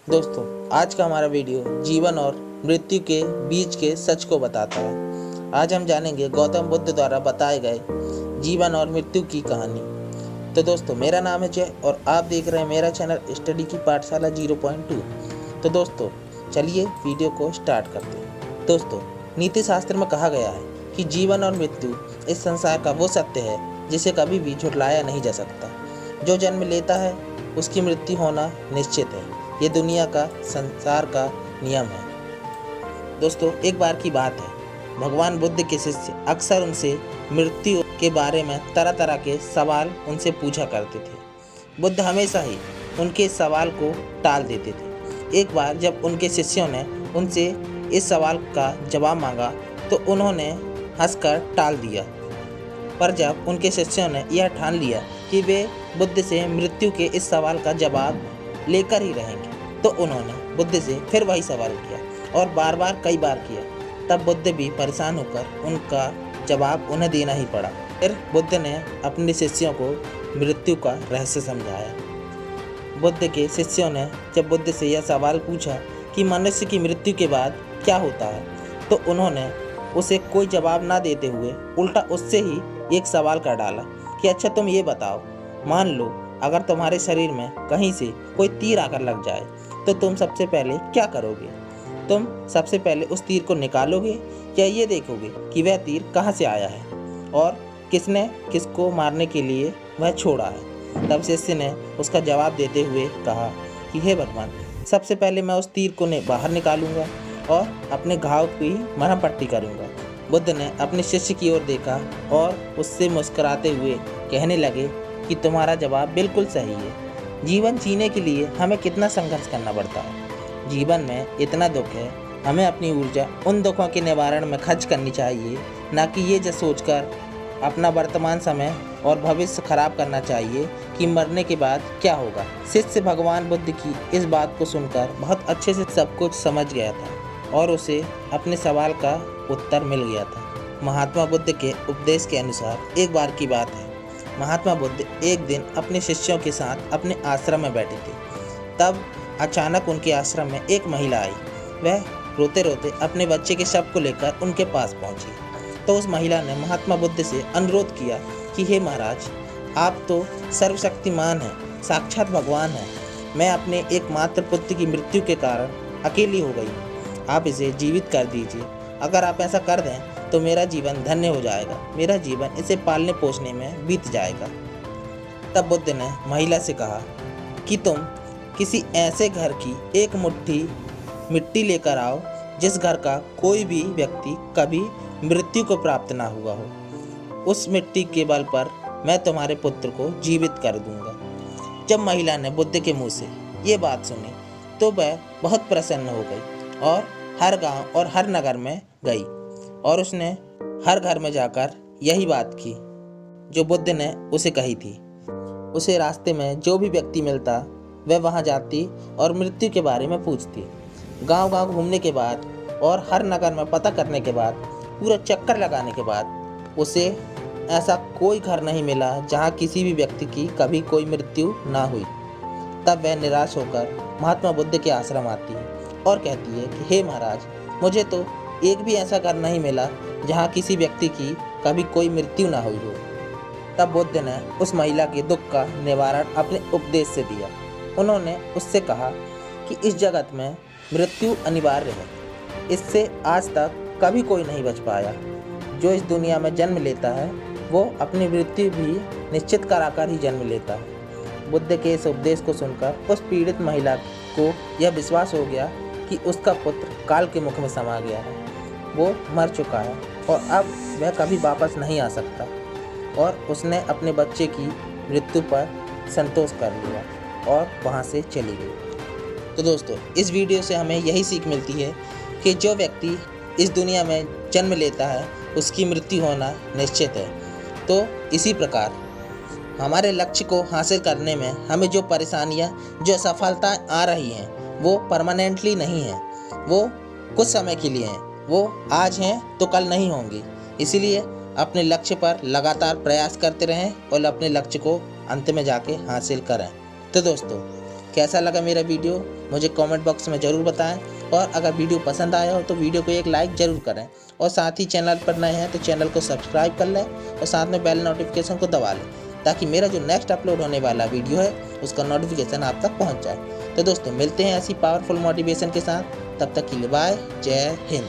दोस्तों, आज का हमारा वीडियो जीवन और मृत्यु के बीच के सच को बताता है। आज हम जानेंगे गौतम बुद्ध द्वारा बताए गए जीवन और मृत्यु की कहानी। तो दोस्तों, मेरा नाम है जय और आप देख रहे हैं मेरा चैनल स्टडी की पाठशाला 0.2। तो दोस्तों, चलिए वीडियो को स्टार्ट करते हैं। दोस्तों, नीति शास्त्र में कहा गया है कि जीवन और मृत्यु इस संसार का वो सत्य है जिसे कभी भी झुठलाया नहीं जा सकता। जो जन्म लेता है उसकी मृत्यु होना निश्चित है। ये दुनिया का, संसार का नियम है। दोस्तों, एक बार की बात है, भगवान बुद्ध के शिष्य अक्सर उनसे मृत्यु के बारे में तरह तरह के सवाल उनसे पूछा करते थे। बुद्ध हमेशा ही उनके सवाल को टाल देते थे। एक बार जब उनके शिष्यों ने उनसे इस सवाल का जवाब मांगा तो उन्होंने हंसकर टाल दिया। पर जब उनके शिष्यों ने यह ठान लिया कि वे बुद्ध से मृत्यु के इस सवाल का जवाब लेकर ही रहेंगे, तो उन्होंने बुद्ध से फिर वही सवाल किया और बार बार कई बार किया। तब बुद्ध भी परेशान होकर उनका जवाब उन्हें देना ही पड़ा। फिर बुद्ध ने अपने शिष्यों को मृत्यु का रहस्य समझाया। बुद्ध के शिष्यों ने जब बुद्ध से यह सवाल पूछा कि मनुष्य की मृत्यु के बाद क्या होता है, तो उन्होंने उसे कोई जवाब ना देते हुए उल्टा उससे ही एक सवाल कर डाला कि अच्छा, तुम ये बताओ, मान लो अगर तुम्हारे शरीर में कहीं से कोई तीर आकर लग जाए तो तुम सबसे पहले क्या करोगे? तुम सबसे पहले उस तीर को निकालोगे या ये देखोगे कि वह तीर कहाँ से आया है और किसने किसको मारने के लिए वह छोड़ा है? तब शिष्य ने उसका जवाब देते हुए कहा कि हे भगवान, सबसे पहले मैं उस तीर को बाहर निकालूंगा और अपने घाव की मरहम पट्टी करूंगा। बुद्ध ने अपने शिष्य की ओर देखा और उससे मुस्कुराते हुए कहने लगे कि तुम्हारा जवाब बिल्कुल सही है। जीवन जीने के लिए हमें कितना संघर्ष करना पड़ता है। जीवन में इतना दुख है, हमें अपनी ऊर्जा उन दुखों के निवारण में खर्च करनी चाहिए, ना कि ये सोचकर अपना वर्तमान समय और भविष्य खराब करना चाहिए कि मरने के बाद क्या होगा। शिष्य भगवान बुद्ध की इस बात को सुनकर बहुत अच्छे से सब कुछ समझ गया था और उसे अपने सवाल का उत्तर मिल गया था। महात्मा बुद्ध के उपदेश के अनुसार एक बार की बात है, महात्मा बुद्ध एक दिन अपने शिष्यों के साथ अपने आश्रम में बैठे थे। तब अचानक उनके आश्रम में एक महिला आई। वह रोते रोते अपने बच्चे के शव को लेकर उनके पास पहुंची। तो उस महिला ने महात्मा बुद्ध से अनुरोध किया कि हे महाराज, आप तो सर्वशक्तिमान हैं, साक्षात भगवान हैं। मैं अपने एकमात्र पुत्र की मृत्यु के कारण अकेली हो गई हूँ। आप इसे जीवित कर दीजिए। अगर आप ऐसा कर दें तो मेरा जीवन धन्य हो जाएगा। मेरा जीवन इसे पालने पोसने में बीत जाएगा। तब बुद्ध ने महिला से कहा कि तुम किसी ऐसे घर की एक मुट्ठी मिट्टी लेकर आओ जिस घर का कोई भी व्यक्ति कभी मृत्यु को प्राप्त ना हुआ हो। उस मिट्टी के बल पर मैं तुम्हारे पुत्र को जीवित कर दूंगा। जब महिला ने बुद्ध के मुंह से ये बात सुनी तो वह बहुत प्रसन्न हो गई और हर गांव और हर नगर में गई और उसने हर घर में जाकर यही बात की जो बुद्ध ने उसे कही थी। उसे रास्ते में जो भी व्यक्ति मिलता वह वहां जाती और मृत्यु के बारे में पूछती। गांव-गांव घूमने के बाद और हर नगर में पता करने के बाद, पूरा चक्कर लगाने के बाद उसे ऐसा कोई घर नहीं मिला जहां किसी भी व्यक्ति की कभी कोई मृत्यु ना हुई। तब वह निराश होकर महात्मा बुद्ध के आश्रम आती है और कहती है कि हे महाराज, मुझे तो एक भी ऐसा घर नहीं मिला जहाँ किसी व्यक्ति की कभी कोई मृत्यु ना हुई हो। तब बुद्ध ने उस महिला के दुख का निवारण अपने उपदेश से दिया। उन्होंने उससे कहा कि इस जगत में मृत्यु अनिवार्य है। इससे आज तक कभी कोई नहीं बच पाया। जो इस दुनिया में जन्म लेता है वो अपनी मृत्यु भी निश्चित कराकर ही जन्म लेता है। बुद्ध के इस उपदेश को सुनकर उस पीड़ित महिला को यह विश्वास हो गया कि उसका पुत्र काल के मुख में समा गया है। वो मर चुका है और अब वह कभी वापस नहीं आ सकता और उसने अपने बच्चे की मृत्यु पर संतोष कर लिया और वहाँ से चली गई। तो दोस्तों, इस वीडियो से हमें यही सीख मिलती है कि जो व्यक्ति इस दुनिया में जन्म लेता है उसकी मृत्यु होना निश्चित है। तो इसी प्रकार हमारे लक्ष्य को हासिल करने में हमें जो परेशानियाँ, जो असफलताएँ आ रही हैं, वो परमानेंटली नहीं हैं, वो कुछ समय के लिए हैं। वो आज हैं तो कल नहीं होंगी। इसीलिए अपने लक्ष्य पर लगातार प्रयास करते रहें और अपने लक्ष्य को अंत में जाके हासिल करें। तो दोस्तों, कैसा लगा मेरा वीडियो मुझे कमेंट बॉक्स में ज़रूर बताएं, और अगर वीडियो पसंद आया हो तो वीडियो को एक लाइक ज़रूर करें, और साथ ही चैनल पर नए हैं तो चैनल को सब्सक्राइब कर लें और साथ में बेल नोटिफिकेशन को दबा लें, ताकि मेरा जो नेक्स्ट अपलोड होने वाला वीडियो है उसका नोटिफिकेशन आप तक पहुंच जाए। तो दोस्तों मिलते हैं ऐसी पावरफुल मोटिवेशन के साथ, तब तक के लिए बाय, जय हिंद।